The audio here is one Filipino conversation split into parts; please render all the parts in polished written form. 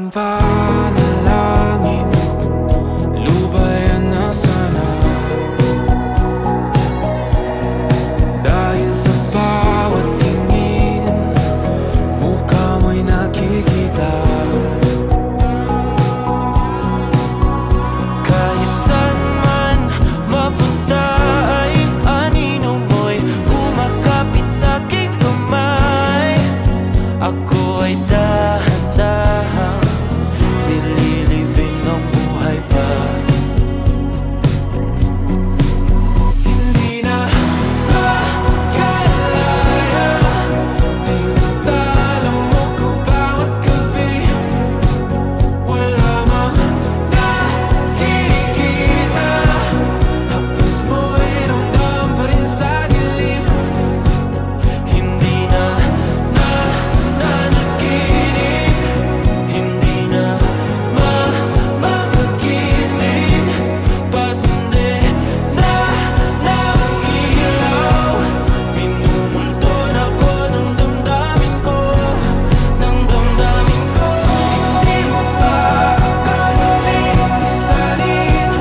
aking panalangin, lubayan na sana. Dahil sa bawat tingin, mukha mo'y nakikita. Kahit saan man mapunta ay anino mo'y kumakapit sa'king kamay. Ako ay dahan-dahang nililibing ng buhay pa. Hindi na makalaya, tinatalo mo ko bawat gabi. Wala mang nakikita, hapos mo'y ramdam pa rin sa dilim. Hindi na nanaginip, hindi na mapagising. Pasindi na ng ilaw, minumulton ako ng damdamin ko, ng damdamin ko. Hindi mo pa akalain isalin,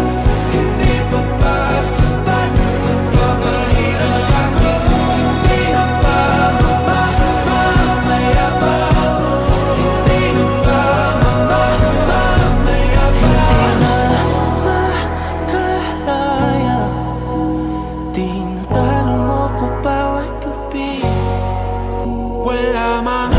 hindi pa ba sapat pagpapahirap sa'kin? Hindi na ba mamayabang? Hindi na ba mamayabang? Makalaya, tinatalo mo ko bawat gabi. Wala mang